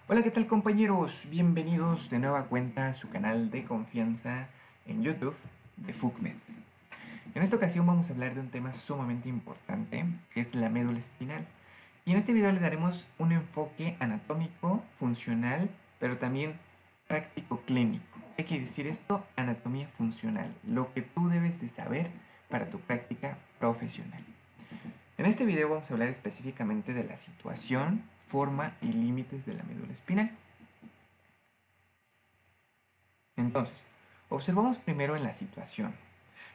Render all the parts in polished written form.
Hola, ¿qué tal compañeros? Bienvenidos de nueva cuenta a su canal de confianza en YouTube de FUCMED. En esta ocasión vamos a hablar de un tema sumamente importante, que es la médula espinal. Y en este video le daremos un enfoque anatómico, funcional, pero también práctico clínico. ¿Qué quiere decir esto? Anatomía funcional, lo que tú debes de saber para tu práctica profesional. En este video vamos a hablar específicamente de la situación, forma y límites de la médula espinal. Entonces, observamos primero en la situación.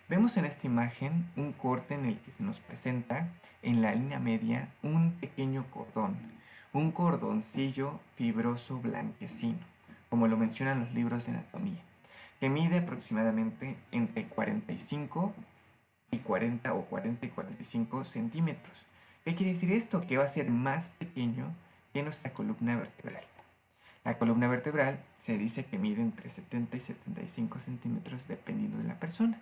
Vemos en esta imagen un corte en el que se nos presenta en la línea media un pequeño cordón, un cordoncillo fibroso blanquecino, como lo mencionan los libros de anatomía, que mide aproximadamente entre 45 y 40 o 40 y 45 centímetros. ¿Qué quiere decir esto? Que va a ser más pequeño que nuestra columna vertebral. La columna vertebral se dice que mide entre 70 y 75 centímetros dependiendo de la persona.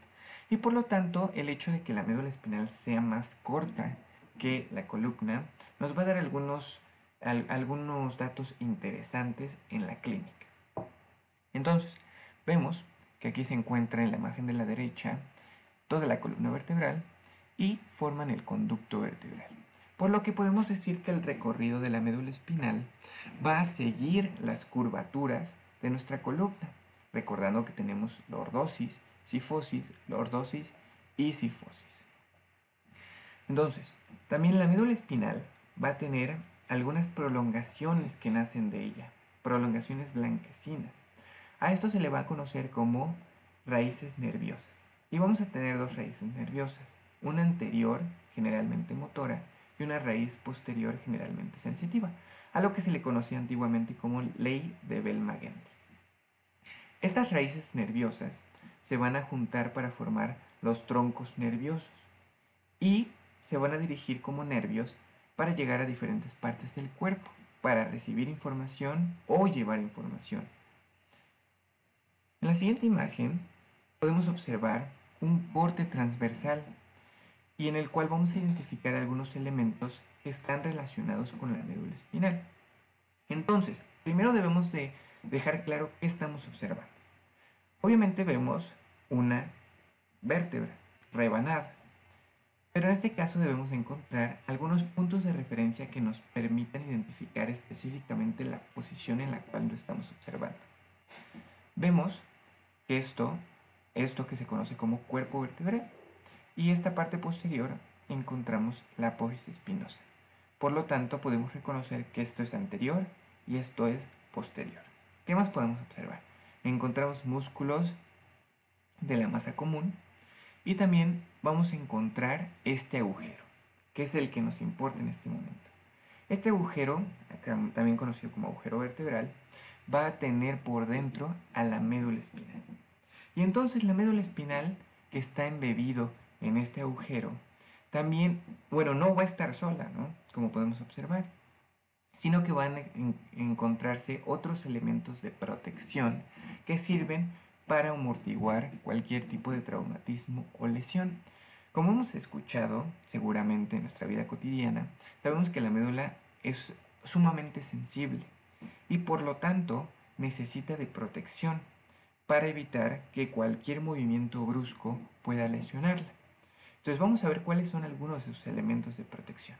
Y por lo tanto, el hecho de que la médula espinal sea más corta que la columna nos va a dar algunos datos interesantes en la clínica. Entonces, vemos que aquí se encuentra en la imagen de la derecha toda la columna vertebral y forman el conducto vertebral. Por lo que podemos decir que el recorrido de la médula espinal va a seguir las curvaturas de nuestra columna, recordando que tenemos lordosis, lordosis y cifosis. Entonces, también la médula espinal va a tener algunas prolongaciones que nacen de ella, prolongaciones blanquecinas. A esto se le va a conocer como raíces nerviosas. Y vamos a tener dos raíces nerviosas, una anterior, generalmente motora, y una raíz posterior, generalmente sensitiva, a lo que se le conocía antiguamente como ley de Bell-Magendy. Estas raíces nerviosas se van a juntar para formar los troncos nerviosos y se van a dirigir como nervios para llegar a diferentes partes del cuerpo, para recibir información o llevar información. En la siguiente imagen podemos observar un corte transversal y en el cual vamos a identificar algunos elementos que están relacionados con la médula espinal. Entonces, primero debemos de dejar claro qué estamos observando. Obviamente vemos una vértebra rebanada, pero en este caso debemos encontrar algunos puntos de referencia que nos permitan identificar específicamente la posición en la cual lo estamos observando. Vemos que esto que se conoce como cuerpo vertebral, y esta parte posterior encontramos la apófisis espinosa. Por lo tanto, podemos reconocer que esto es anterior y esto es posterior. ¿Qué más podemos observar? Encontramos músculos de la masa común y también vamos a encontrar este agujero, que es el que nos importa en este momento. Este agujero, también conocido como agujero vertebral, va a tener por dentro a la médula espinal. Y entonces la médula espinal que está embebido en este agujero, también, bueno, no va a estar sola, ¿no? Como podemos observar, sino que van a encontrarse otros elementos de protección que sirven para amortiguar cualquier tipo de traumatismo o lesión. Como hemos escuchado seguramente en nuestra vida cotidiana, sabemos que la médula es sumamente sensible y por lo tanto necesita de protección para evitar que cualquier movimiento brusco pueda lesionarla. Entonces vamos a ver cuáles son algunos de sus elementos de protección.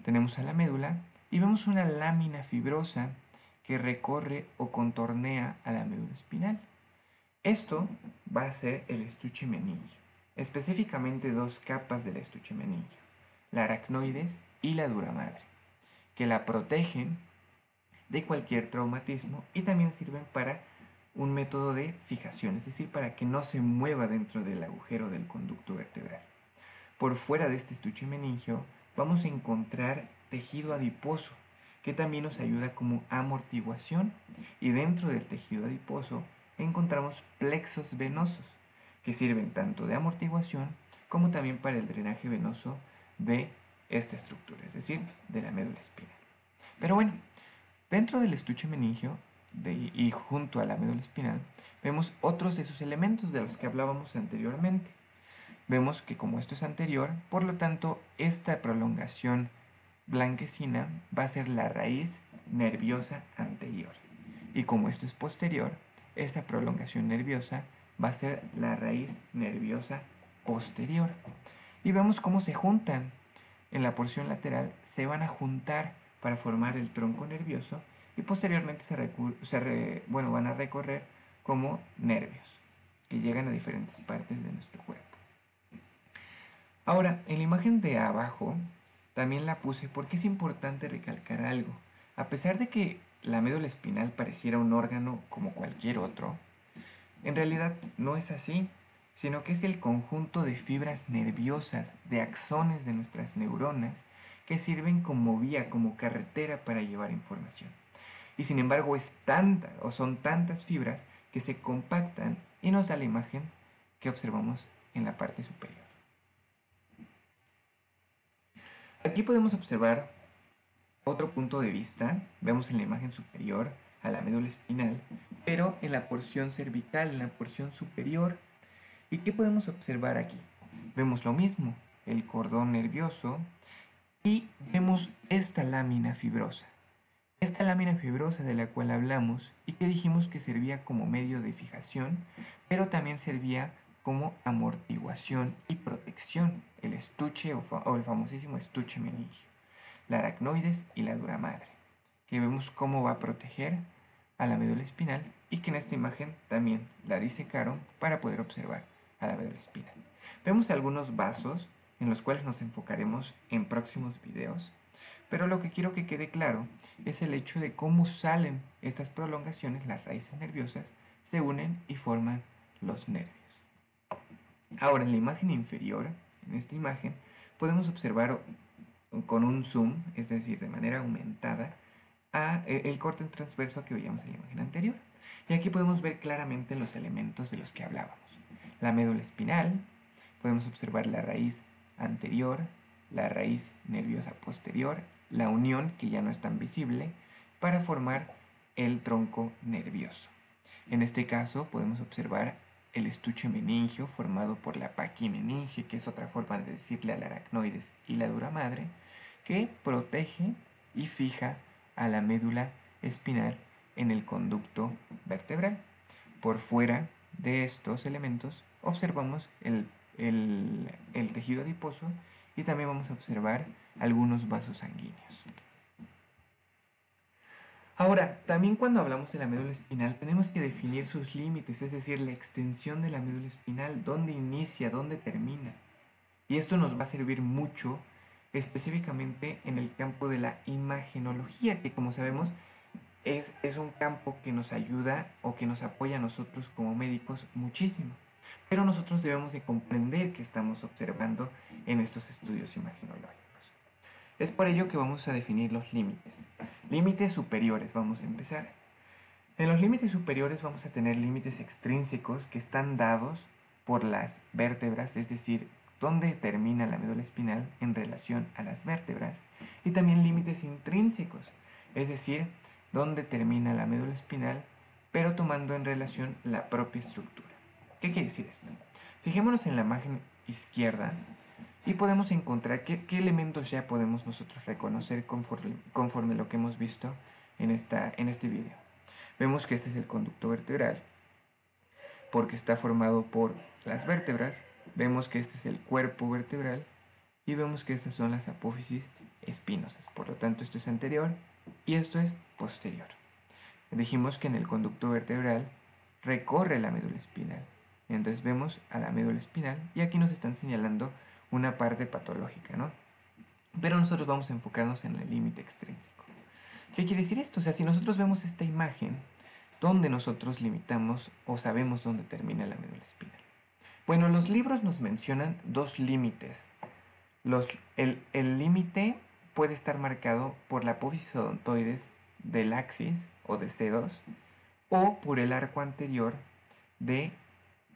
Tenemos a la médula y vemos una lámina fibrosa que recorre o contornea a la médula espinal. Esto va a ser el estuche meningio, específicamente dos capas del estuche meningio, la aracnoides y la dura madre, que la protegen de cualquier traumatismo y también sirven para un método de fijación, es decir, para que no se mueva dentro del agujero del conducto vertebral. Por fuera de este estuche meningio vamos a encontrar tejido adiposo, que también nos ayuda como amortiguación, y dentro del tejido adiposo encontramos plexos venosos, que sirven tanto de amortiguación como también para el drenaje venoso de esta estructura, es decir, de la médula espinal. Pero bueno, dentro del estuche meningio y junto a la médula espinal vemos otros de sus elementos de los que hablábamos anteriormente. Vemos que como esto es anterior, por lo tanto, esta prolongación blanquecina va a ser la raíz nerviosa anterior. Y como esto es posterior, esta prolongación nerviosa va a ser la raíz nerviosa posterior. Y vemos cómo se juntan. En la porción lateral se van a juntar para formar el tronco nervioso y posteriormente van a recorrer como nervios que llegan a diferentes partes de nuestro cuerpo. Ahora, en la imagen de abajo también la puse porque es importante recalcar algo. A pesar de que la médula espinal pareciera un órgano como cualquier otro, en realidad no es así, sino que es el conjunto de fibras nerviosas, de axones de nuestras neuronas, que sirven como vía, como carretera para llevar información. Y sin embargo son tantas fibras que se compactan y nos da la imagen que observamos en la parte superior. Aquí podemos observar otro punto de vista. Vemos en la imagen superior a la médula espinal, pero en la porción cervical, en la porción superior. ¿Y qué podemos observar aquí? Vemos lo mismo, el cordón nervioso y vemos esta lámina fibrosa. Esta lámina fibrosa de la cual hablamos y que dijimos que servía como medio de fijación, pero también servía como amortiguación y protección, el estuche o el famosísimo estuche meningio, la aracnoides y la dura madre, que vemos cómo va a proteger a la médula espinal y que en esta imagen también la disecaron para poder observar a la médula espinal. Vemos algunos vasos en los cuales nos enfocaremos en próximos videos, pero lo que quiero que quede claro es el hecho de cómo salen estas prolongaciones, las raíces nerviosas, se unen y forman los nervios. Ahora, en la imagen inferior, en esta imagen, podemos observar con un zoom, es decir, de manera aumentada, el corte en transverso que veíamos en la imagen anterior. Y aquí podemos ver claramente los elementos de los que hablábamos. La médula espinal, podemos observar la raíz anterior, la raíz nerviosa posterior, la unión, que ya no es tan visible, para formar el tronco nervioso. En este caso podemos observar el estuche meningio formado por la paquimeninge, que es otra forma de decirle al aracnoides y la dura madre, que protege y fija a la médula espinal en el conducto vertebral. Por fuera de estos elementos observamos el tejido adiposo y también vamos a observar algunos vasos sanguíneos. Ahora, también cuando hablamos de la médula espinal tenemos que definir sus límites, es decir, la extensión de la médula espinal, dónde inicia, dónde termina. Y esto nos va a servir mucho específicamente en el campo de la imagenología, que como sabemos es un campo que nos ayuda o que nos apoya a nosotros como médicos muchísimo. Pero nosotros debemos de comprender qué estamos observando en estos estudios imagenológicos. Es por ello que vamos a definir los límites. Límites superiores, vamos a empezar. En los límites superiores vamos a tener límites extrínsecos que están dados por las vértebras, es decir, dónde termina la médula espinal en relación a las vértebras, y también límites intrínsecos, es decir, dónde termina la médula espinal, pero tomando en relación la propia estructura. ¿Qué quiere decir esto? Fijémonos en la imagen izquierda y podemos encontrar qué elementos ya podemos nosotros reconocer conforme lo que hemos visto en este video. Vemos que este es el conducto vertebral, porque está formado por las vértebras. Vemos que este es el cuerpo vertebral y vemos que estas son las apófisis espinosas. Por lo tanto, esto es anterior y esto es posterior. Dijimos que en el conducto vertebral recorre la médula espinal. Entonces vemos a la médula espinal y aquí nos están señalando una parte patológica, ¿no? Pero nosotros vamos a enfocarnos en el límite extrínseco. ¿Qué quiere decir esto? O sea, si nosotros vemos esta imagen, ¿dónde nosotros limitamos o sabemos dónde termina la médula espinal? Bueno, los libros nos mencionan dos límites. El límite puede estar marcado por la apófisis odontoides del axis o de C2 o por el arco anterior de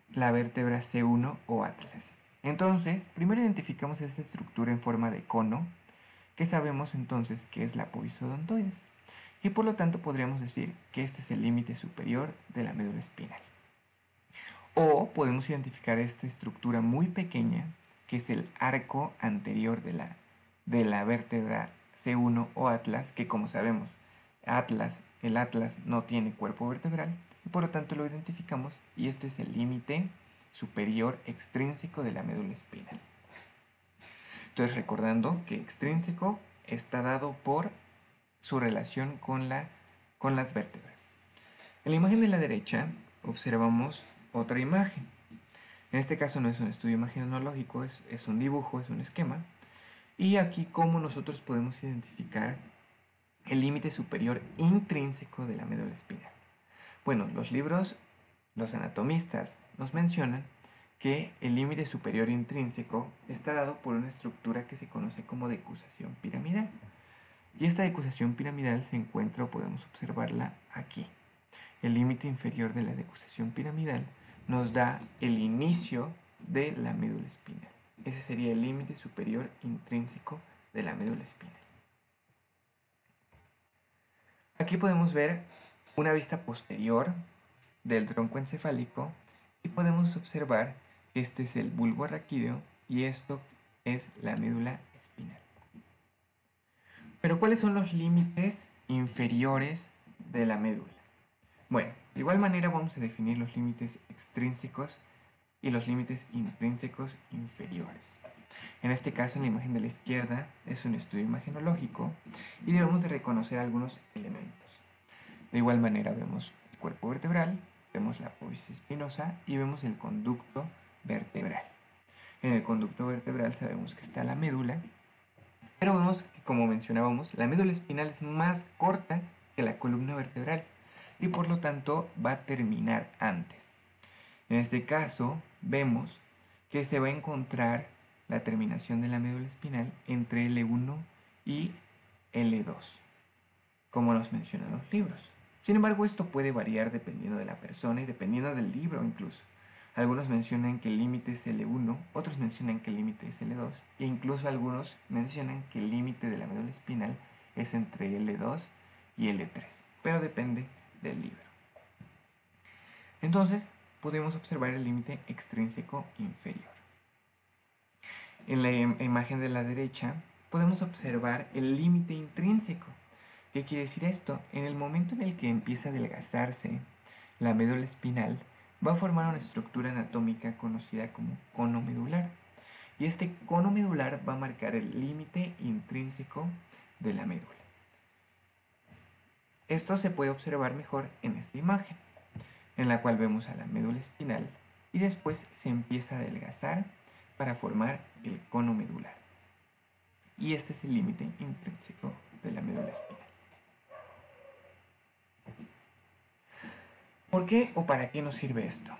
la vértebra C1 o atlas. Entonces, primero identificamos esta estructura en forma de cono, que sabemos entonces que es la apófisis odontoides. Y por lo tanto podríamos decir que este es el límite superior de la médula espinal. O podemos identificar esta estructura muy pequeña, que es el arco anterior de la vértebra C1 o atlas, que como sabemos, el atlas no tiene cuerpo vertebral y por lo tanto lo identificamos y este es el límite superior extrínseco de la médula espinal. Entonces, recordando que extrínseco está dado por su relación con las vértebras. En la imagen de la derecha observamos otra imagen. En este caso no es un estudio imagenológico, es un dibujo, es un esquema. Y aquí cómo nosotros podemos identificar el límite superior intrínseco de la médula espinal. Bueno, los libros, los anatomistas nos mencionan que el límite superior intrínseco está dado por una estructura que se conoce como decusación piramidal. Y esta decusación piramidal se encuentra o podemos observarla aquí. El límite inferior de la decusación piramidal nos da el inicio de la médula espinal. Ese sería el límite superior intrínseco de la médula espinal. Aquí podemos ver una vista posterior del tronco encefálico y podemos observar que este es el bulbo raquídeo y esto es la médula espinal. Pero ¿cuáles son los límites inferiores de la médula? Bueno, de igual manera vamos a definir los límites extrínsecos y los límites intrínsecos inferiores. En este caso, en la imagen de la izquierda es un estudio imagenológico y debemos de reconocer algunos elementos. De igual manera vemos el cuerpo vertebral, vemos la apófisis espinosa y vemos el conducto vertebral. En el conducto vertebral sabemos que está la médula, pero vemos que, como mencionábamos, la médula espinal es más corta que la columna vertebral y por lo tanto va a terminar antes. En este caso vemos que se va a encontrar la terminación de la médula espinal entre L1 y L2, como nos mencionan los libros. Sin embargo, esto puede variar dependiendo de la persona y dependiendo del libro incluso. Algunos mencionan que el límite es L1, otros mencionan que el límite es L2 e incluso algunos mencionan que el límite de la médula espinal es entre L2 y L3, pero depende del libro. Entonces, podemos observar el límite extrínseco inferior. En la imagen de la derecha podemos observar el límite intrínseco. ¿Qué quiere decir esto? En el momento en el que empieza a adelgazarse la médula espinal, va a formar una estructura anatómica conocida como cono medular. Y este cono medular va a marcar el límite intrínseco de la médula. Esto se puede observar mejor en esta imagen, en la cual vemos a la médula espinal y después se empieza a adelgazar para formar el cono medular. Y este es el límite intrínseco de la médula espinal. ¿Por qué o para qué nos sirve esto?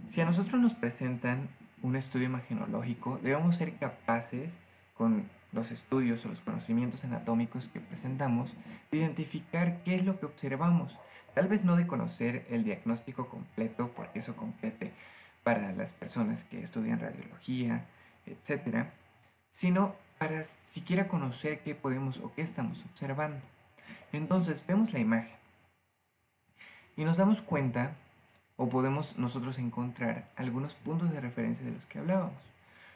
Si a nosotros nos presentan un estudio imagenológico, debemos ser capaces, con los estudios o los conocimientos anatómicos que presentamos, de identificar qué es lo que observamos. Tal vez no de conocer el diagnóstico completo, porque eso compete para las personas que estudian radiología, etc., sino para siquiera conocer qué podemos o qué estamos observando. Entonces, vemos la imagen y nos damos cuenta o podemos nosotros encontrar algunos puntos de referencia de los que hablábamos.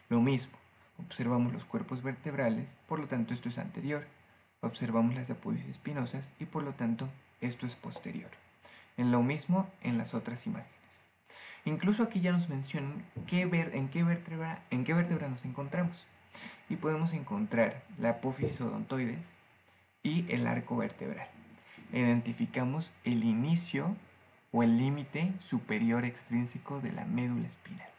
Lo mismo, observamos los cuerpos vertebrales, por lo tanto esto es anterior. Observamos las apófisis espinosas y por lo tanto esto es posterior. En lo mismo en las otras imágenes. Incluso aquí ya nos mencionan en qué vértebra nos encontramos. Y podemos encontrar la apófisis odontoides y el arco vertebral. Identificamos el inicio o el límite superior extrínseco de la médula espinal.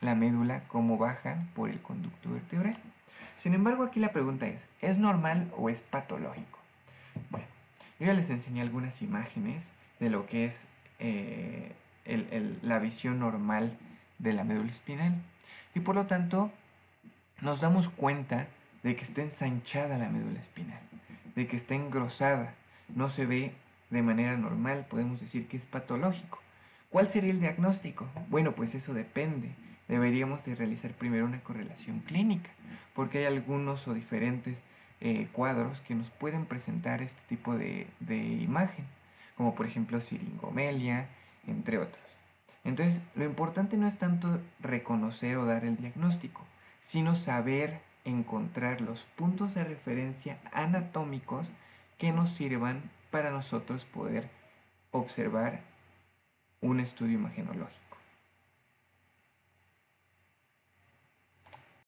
La médula como baja por el conducto vertebral. Sin embargo, aquí la pregunta ¿es normal o es patológico? Bueno, yo ya les enseñé algunas imágenes de lo que es la visión normal de la médula espinal. Y por lo tanto, nos damos cuenta de que está ensanchada la médula espinal, de que está engrosada, no se ve de manera normal, podemos decir que es patológico. ¿Cuál sería el diagnóstico? Bueno, pues eso depende. Deberíamos de realizar primero una correlación clínica, porque hay algunos o diferentes cuadros que nos pueden presentar este tipo de imagen, como por ejemplo siringomelia, entre otros. Entonces, lo importante no es tanto reconocer o dar el diagnóstico, sino saber encontrar los puntos de referencia anatómicos que nos sirvan para nosotros poder observar un estudio imagenológico.